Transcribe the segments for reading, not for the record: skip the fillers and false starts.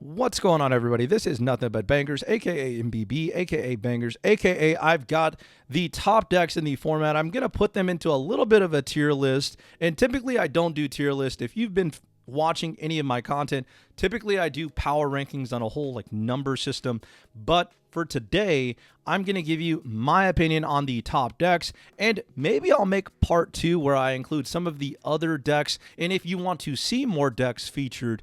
What's going on, everybody? This is Nothing But Bangers, aka MBB, aka Bangers, aka I've got the top decks in the format. I'm going to put them into a little bit of a tier list, and typically I don't do tier list. If you've been watching any of my content, typically I do power rankings on a whole number system, but for today, I'm going to give you my opinion on the top decks, and maybe I'll make part 2 where I include some of the other decks, and if you want to see more decks featured,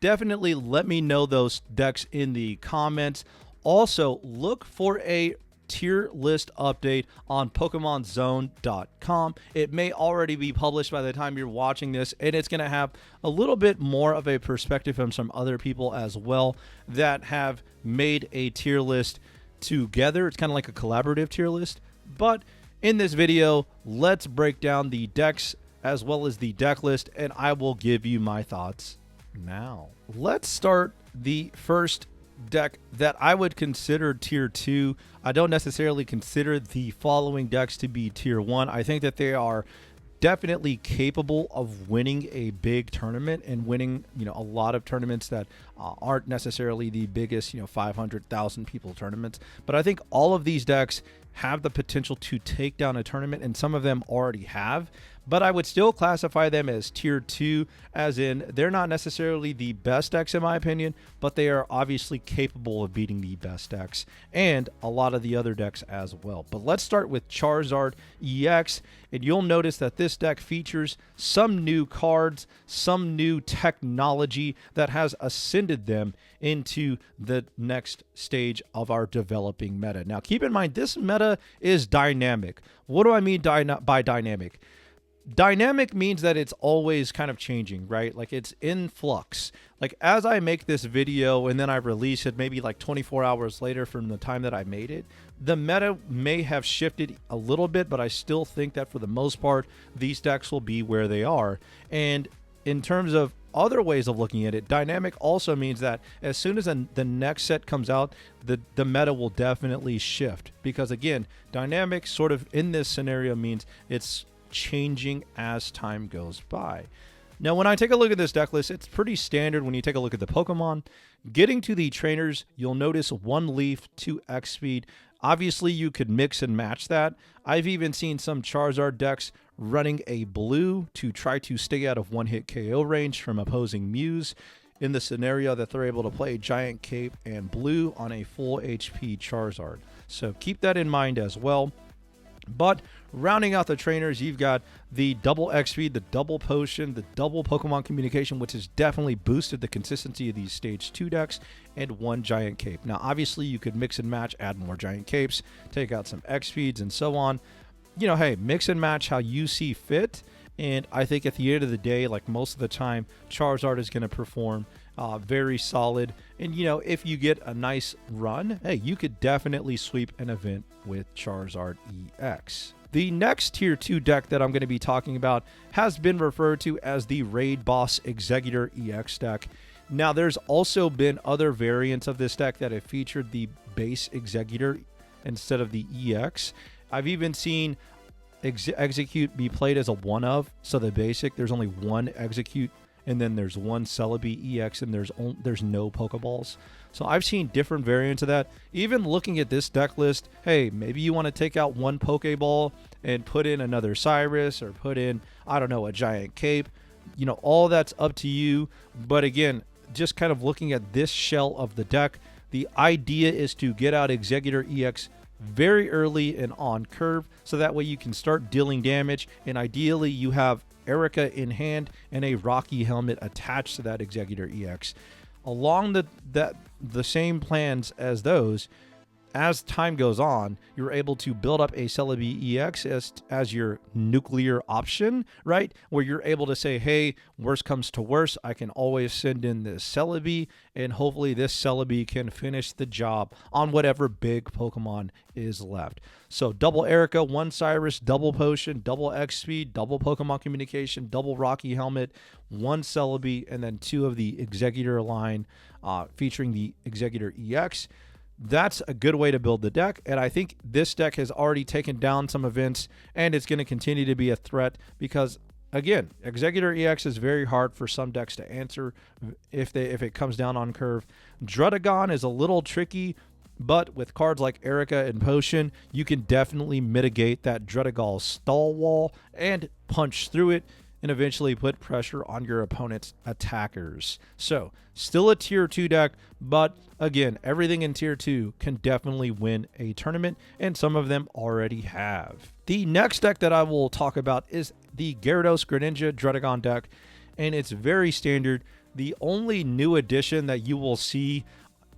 definitely let me know those decks in the comments. Also, look for a tier list update on PokemonZone.com. It may already be published by the time you're watching this, and it's going to have a little bit more of a perspective from some other people as well that have made a tier list together. It's kind of like a collaborative tier list. But in this video, let's break down the decks as well as the deck list, and I will give you my thoughts now. Let's start the first deck that I would consider tier 2. I don't necessarily consider the following decks to be tier 1. I think that they are definitely capable of winning a big tournament and winning, a lot of tournaments that aren't necessarily the biggest, 500,000 people tournaments. But I think all of these decks have the potential to take down a tournament, and some of them already have. But I would still classify them as tier 2, as in they're not necessarily the best decks in my opinion, but they are obviously capable of beating the best decks and a lot of the other decks as well. But let's start with Charizard EX, and you'll notice that this deck features some new cards, some new technology that has ascended them into the next stage of our developing meta. Now, keep in mind, this meta is dynamic. What do I mean by dynamic? Dynamic means that it's always kind of changing, right? Like it's in flux. Like as I make this video and then I release it maybe like 24 hours later from the time that I made it, the meta may have shifted a little bit, but I still think that for the most part, these decks will be where they are. And in terms of other ways of looking at it, dynamic also means that as soon as the next set comes out, the meta will definitely shift. Because again, dynamic sort of in this scenario means it's changing as time goes by. Now, when I take a look at this deck list, it's pretty standard when you take a look at the Pokemon. Getting to the trainers, you'll notice 1 Leaf, 2 X speed. Obviously, you could mix and match that. I've even seen some Charizard decks running a blue to try to stay out of one-hit KO range from opposing Mews in the scenario that they're able to play Giant Cape and blue on a full HP Charizard. So keep that in mind as well. But rounding out the trainers, you've got the double XP, the double potion, the double Pokemon communication, which has definitely boosted the consistency of these stage 2 decks, and 1 giant cape. Now, obviously, you could mix and match, add more giant capes, take out some X speeds and so on. Hey, mix and match how you see fit. And I think at the end of the day, like most of the time, Charizard is going to perform very solid. And, if you get a nice run, hey, you could definitely sweep an event with Charizard EX. The next tier 2 deck that I'm going to be talking about has been referred to as the Raid Boss Executor EX deck. Now, there's also been other variants of this deck that have featured the base Executor instead of the EX. I've even seen Execute be played as a one of, so the basic, there's only 1 Execute, and then there's 1 Serebii EX, and there's no Pokeballs. So I've seen different variants of that. Even looking at this deck list, hey, maybe you want to take out 1 Pokeball and put in another Cyrus, or put in, I don't know, a Giant Cape. All that's up to you. But again, just kind of looking at this shell of the deck, the idea is to get out Executor EX very early and on curve, so that way you can start dealing damage, and ideally you have Erica in hand and a Rocky helmet attached to that Executor EX. Along the same plans as those, as time goes on, you're able to build up a Serebii EX as your nuclear option, right? Where you're able to say, hey, worst comes to worst, I can always send in this Serebii, and hopefully this Serebii can finish the job on whatever big Pokemon is left. So double Erica, 1 Cyrus, double Potion, double X Speed, double Pokemon Communication, double Rocky Helmet, 1 Serebii, and then 2 of the Executor line featuring the Executor EX. That's a good way to build the deck, and I think this deck has already taken down some events, and it's going to continue to be a threat because again, Executor EX is very hard for some decks to answer if it comes down on curve. Drudagon is a little tricky, but with cards like Erica and Potion, you can definitely mitigate that Drudagon stall wall and punch through it and eventually put pressure on your opponent's attackers. So, still a tier 2 deck, but again, everything in tier 2 can definitely win a tournament, and some of them already have. The next deck that I will talk about is the Gyarados Greninja Drudagon deck, and it's very standard. The only new addition that you will see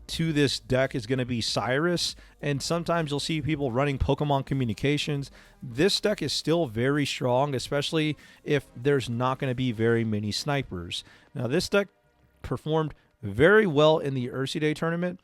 to this deck is going to be Cyrus, and sometimes you'll see people running Pokemon Communications. This deck is still very strong, especially if there's not going to be very many snipers. Now, this deck performed very well in the Ursa Day tournament,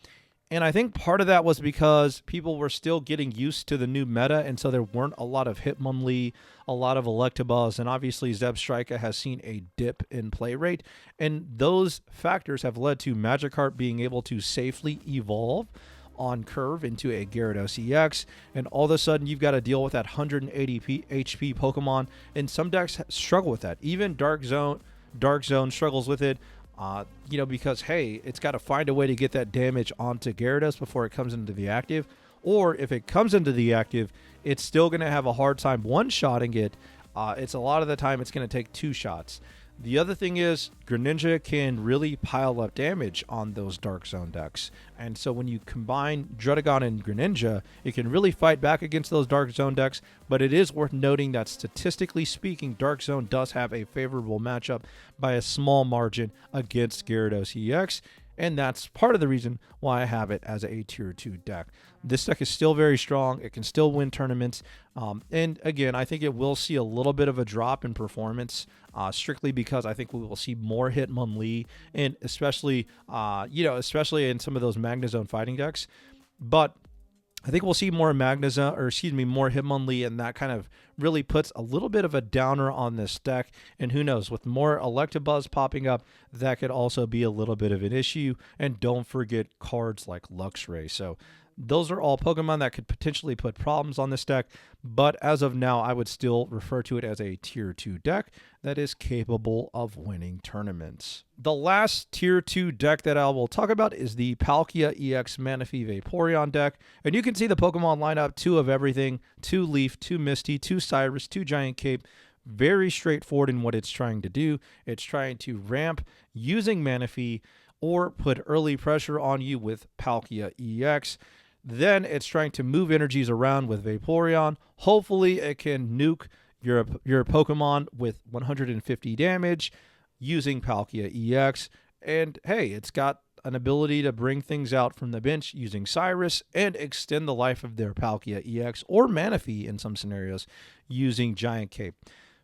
and I think part of that was because people were still getting used to the new meta, and so there weren't a lot of Hitmonlee, a lot of Electabuzz, and obviously Zebstrika has seen a dip in play rate, and those factors have led to Magikarp being able to safely evolve on curve into a Gyarados EX, and all of a sudden you've got to deal with that 180 HP Pokemon, and some decks struggle with that. Even Dark Zone struggles with it. Because, hey, it's got to find a way to get that damage onto Gyarados before it comes into the active. Or if it comes into the active, it's still going to have a hard time one-shotting it. It's a lot of the time it's going to take 2 shots. The other thing is Greninja can really pile up damage on those Dark Zone decks. And so when you combine Drudagon and Greninja, it can really fight back against those Dark Zone decks. But it is worth noting that statistically speaking, Dark Zone does have a favorable matchup by a small margin against Gyarados EX. And that's part of the reason why I have it as a tier 2 deck. This deck is still very strong. It can still win tournaments. And again, I think it will see a little bit of a drop in performance, strictly because I think we will see more Hitmonlee, and especially in some of those Magnezone fighting decks. But I think we'll see more more Hitmonlee, and that kind of really puts a little bit of a downer on this deck. And who knows, with more Electabuzz popping up, that could also be a little bit of an issue. And don't forget cards like Luxray. So those are all Pokemon that could potentially put problems on this deck, but as of now, I would still refer to it as a tier 2 deck that is capable of winning tournaments. The last tier 2 deck that I will talk about is the Palkia EX Manaphy Vaporeon deck, and you can see the Pokemon lineup: 2 of everything, 2 Leaf, 2 Misty, 2 Cyrus, 2 Giant Cape. Very straightforward in what it's trying to do. It's trying to ramp using Manaphy or put early pressure on you with Palkia EX. Then it's trying to move energies around with Vaporeon. Hopefully it can nuke your Pokemon with 150 damage using Palkia EX. And hey, it's got an ability to bring things out from the bench using Cyrus and extend the life of their Palkia EX or Manaphy in some scenarios using Giant Cape.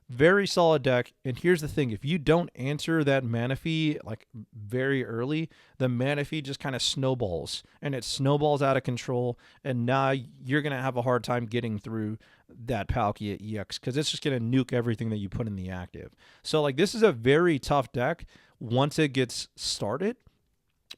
Very solid deck. And here's the thing: if you don't answer that Manaphy like very early, the Manaphy just kind of snowballs, and it snowballs out of control, and now you're going to have a hard time getting through that Palkia EX because it's just going to nuke everything that you put in the active. So like, this is a very tough deck once it gets started,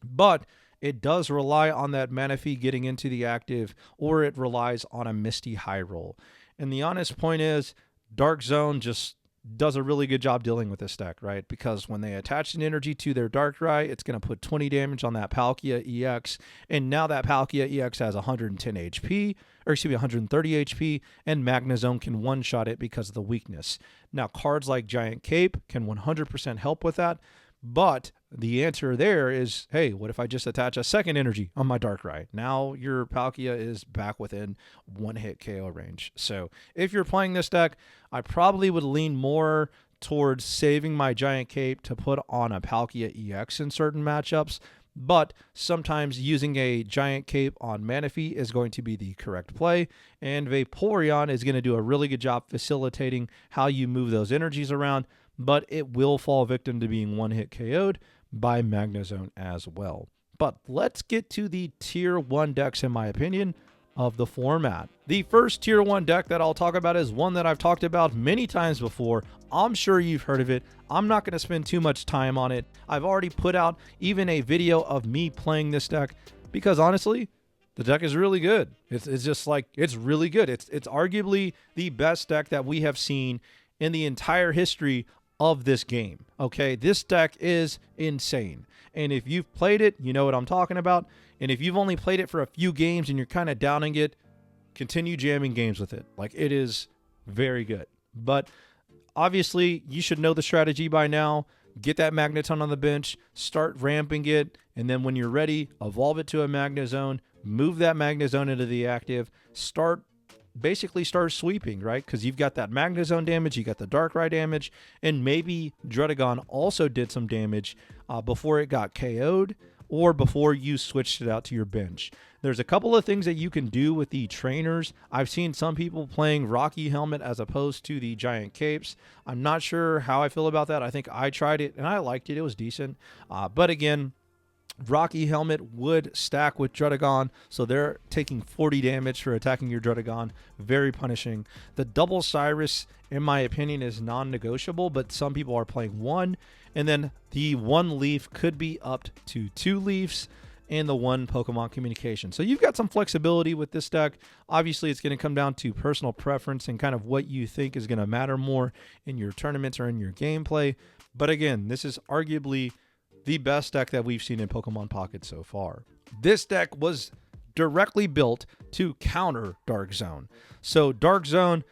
but it does rely on that Manaphy getting into the active, or it relies on a Misty high roll. And the honest point is, Dark Zone just does a really good job dealing with this deck, right? Because when they attach an energy to their Darkrai, it's going to put 20 damage on that Palkia EX, and now that Palkia EX has 110 HP, or excuse me, 130 HP, and Magnezone can one-shot it because of the weakness. Now, cards like Giant Cape can 100% help with that, but the answer there is, hey, what if I just attach a second energy on my Darkrai? Now your Palkia is back within 1-hit KO range. So if you're playing this deck, I probably would lean more towards saving my Giant Cape to put on a Palkia EX in certain matchups. But sometimes using a Giant Cape on Manaphy is going to be the correct play, and Vaporeon is going to do a really good job facilitating how you move those energies around, but it will fall victim to being 1-hit KO'd by Magnezone as well. But let's get to the tier 1 decks, in my opinion, of the format. The first tier 1 deck that I'll talk about is one that I've talked about many times before. I'm sure you've heard of it. I'm not going to spend too much time on it. I've already put out even a video of me playing this deck because honestly, the deck is really good. It's just like, it's really good. It's arguably the best deck that we have seen in the entire history of this game. Okay, this deck is insane. And if you've played it, you know what I'm talking about. And if you've only played it for a few games and you're kind of downing it, continue jamming games with it. Like, it is very good. But obviously, you should know the strategy by now. Get that Magneton on the bench, start ramping it, and then when you're ready, evolve it to a Magnezone, move that Magnezone into the active, basically start sweeping, right? Because you've got that Magnezone damage, you got the Darkrai damage, and maybe Druddigon also did some damage before it got KO'd or before you switched it out to your bench. There's a couple of things that you can do with the trainers. I've seen some people playing Rocky Helmet as opposed to the Giant Capes. I'm not sure how I feel about that. I think I tried it and I liked it. It was decent. But again, Rocky Helmet would stack with Druddigon, so they're taking 40 damage for attacking your Druddigon. Very punishing. The double Cyrus, in my opinion, is non-negotiable, but some people are playing one, and then the one leaf could be up to 2 leaves, and the one Pokemon communication. So you've got some flexibility with this deck. Obviously, it's going to come down to personal preference and kind of what you think is going to matter more in your tournaments or in your gameplay. But again, this is arguably the best deck that we've seen in Pokemon Pocket so far. This deck was directly built to counter Dark Zone. So Dark Zone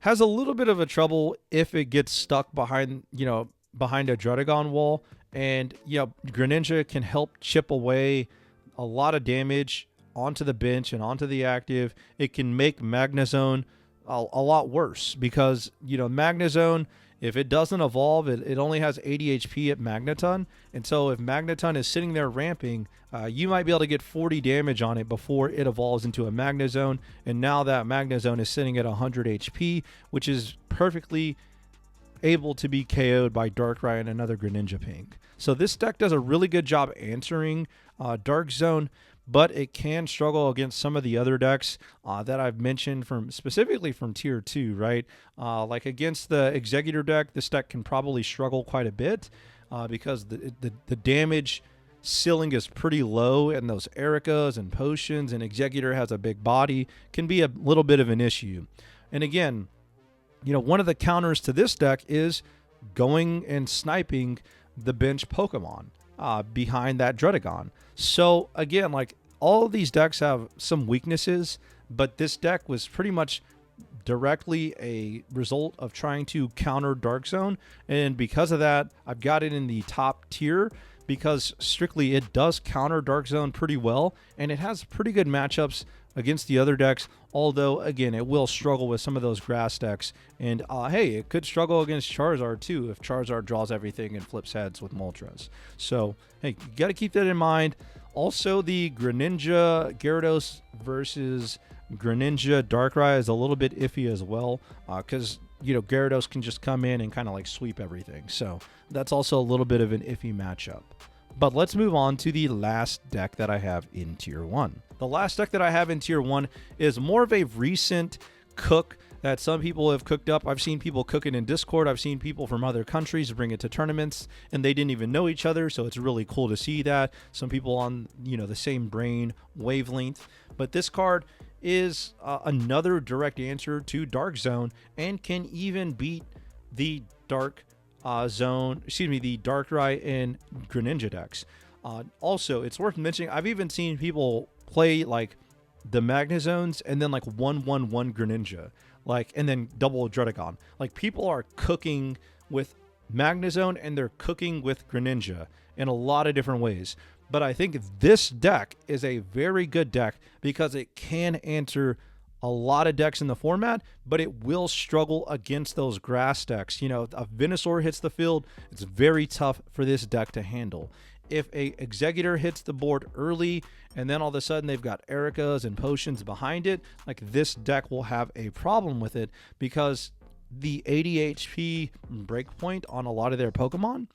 has a little bit of a trouble if it gets stuck behind a Druddigon wall. And, Greninja can help chip away a lot of damage onto the bench and onto the active. It can make Magnezone a lot worse because, Magnezone, if it doesn't evolve, it only has 80 HP at Magneton. And so if Magneton is sitting there ramping, you might be able to get 40 damage on it before it evolves into a Magnezone. And now that Magnezone is sitting at 100 HP, which is perfectly able to be KO'd by Darkrai and another Greninja Pink. So this deck does a really good job answering Dark Zone, but it can struggle against some of the other decks that I've mentioned specifically from Tier 2, right? Like against the Executor deck, this deck can probably struggle quite a bit because the damage ceiling is pretty low, and those Ericas and Potions, and Executor has a big body, can be a little bit of an issue. And again, one of the counters to this deck is going and sniping the bench Pokemon behind that Druddigon. So again, like, all of these decks have some weaknesses, but this deck was pretty much directly a result of trying to counter Dark Zone. And because of that, I've got it in the top tier because strictly it does counter Dark Zone pretty well, and it has pretty good matchups against the other decks, although again it will struggle with some of those grass decks. And hey, it could struggle against Charizard too if Charizard draws everything and flips heads with Moltres. So hey, you got to keep that in mind. Also, the Greninja Gyarados versus Greninja Darkrai is a little bit iffy as well because Gyarados can just come in and kind of like sweep everything, so that's also a little bit of an iffy matchup. But let's move on to the last deck that I have in Tier 1. The last deck that I have in Tier 1 is more of a recent cook that some people have cooked up. I've seen people cook it in Discord. I've seen people from other countries bring it to tournaments, and they didn't even know each other, so it's really cool to see that. Some people on, the same brain wavelength. But this card is another direct answer to Dark Zone and can even beat the the Darkrai and Greninja decks. Also, it's worth mentioning, I've even seen people play like the Magnezones and then like 1/1/1 Greninja, and then double Druddigon. Like, people are cooking with Magnezone and they're cooking with Greninja in a lot of different ways. But I think this deck is a very good deck because it can answer a lot of decks in the format, but it will struggle against those grass decks. If a Venusaur hits the field, it's very tough for this deck to handle. If a Executor hits the board early and then all of a sudden they've got Ericas and Potions behind it, like, this deck will have a problem with it because the 80 HP breakpoint on a lot of their Pokemon.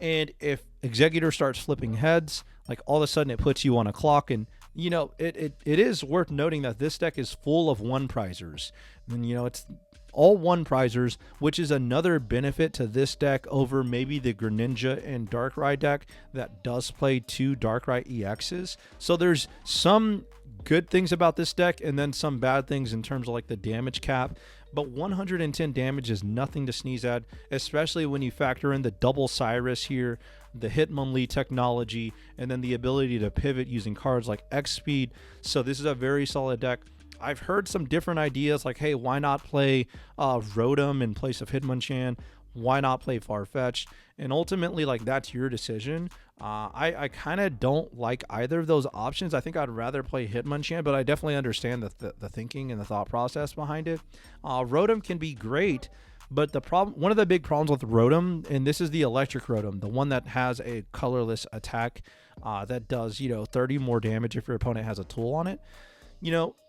And if Executor starts flipping heads, like, all of a sudden it puts you on a clock. And it is worth noting that this deck is full of one prizers. And it's all one prizers, which is another benefit to this deck over maybe the Greninja and Darkrai deck that does play 2 Darkrai EXs. So there's some good things about this deck and then some bad things in terms of like the damage cap. but 110 damage is nothing to sneeze at, especially when you factor in the double Cyrus here, the Hitmonlee technology, and then the ability to pivot using cards like X Speed. So this is a very solid deck. I've heard some different ideas like, hey, why not play Rotom in place of Hitmonchan? Why not play Farfetch'd? And ultimately, like, that's your decision. I kind of don't like either of those options. I think I'd rather play Hitmonchan, but I definitely understand the thinking and the thought process behind it. Rotom can be great, but one of the big problems with Rotom, and this is the electric Rotom, the one that has a colorless attack that does 30 more damage if your opponent has a tool on it.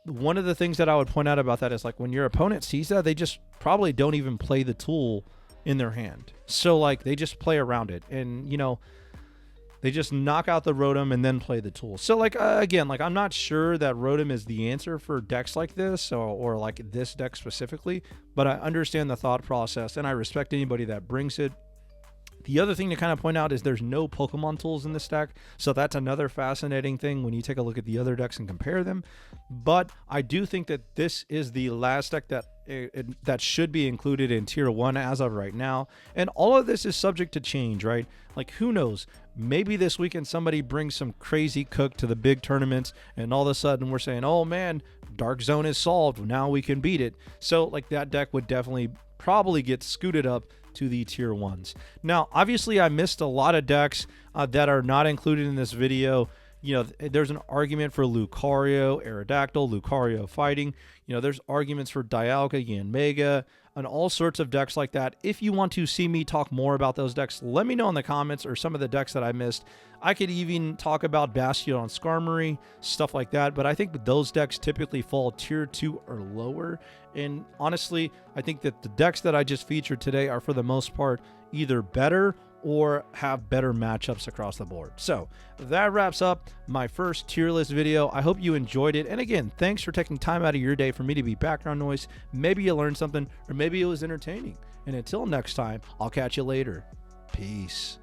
One of the things that I would point out about that is, like, when your opponent sees that, they just probably don't even play the tool in their hand. So, like, they just play around it, and they just knock out the Rotom and then play the tool. So, like, again, like, I'm not sure that Rotom is the answer for decks like this, or like this deck specifically, but I understand the thought process and I respect anybody that brings it. The other thing to kind of point out is there's no Pokemon tools in this deck, so that's another fascinating thing when you take a look at the other decks and compare them. But I do think that this is the last deck that should be included in tier 1 as of right now, and all of this is subject to change, right? Like, who knows, maybe this weekend somebody brings some crazy cook to the big tournaments and all of a sudden we're saying, oh man, Dark Zone is solved, now we can beat it. So, like, that deck would definitely probably get scooted up to the tier 1s. Now, obviously, I missed a lot of decks that are not included in this video. There's an argument for Lucario, Aerodactyl, Lucario Fighting. There's arguments for Dialga, Yanmega, and all sorts of decks like that. If you want to see me talk more about those decks, let me know in the comments, or some of the decks that I missed. I could even talk about Bastion, Skarmory, stuff like that, but I think those decks typically fall tier 2 or lower. And honestly, I think that the decks that I just featured today are, for the most part, either better or have better matchups across the board. So that wraps up my first tier list video. I hope you enjoyed it. And again, thanks for taking time out of your day for me to be background noise. Maybe you learned something, or maybe it was entertaining. And until next time, I'll catch you later. Peace.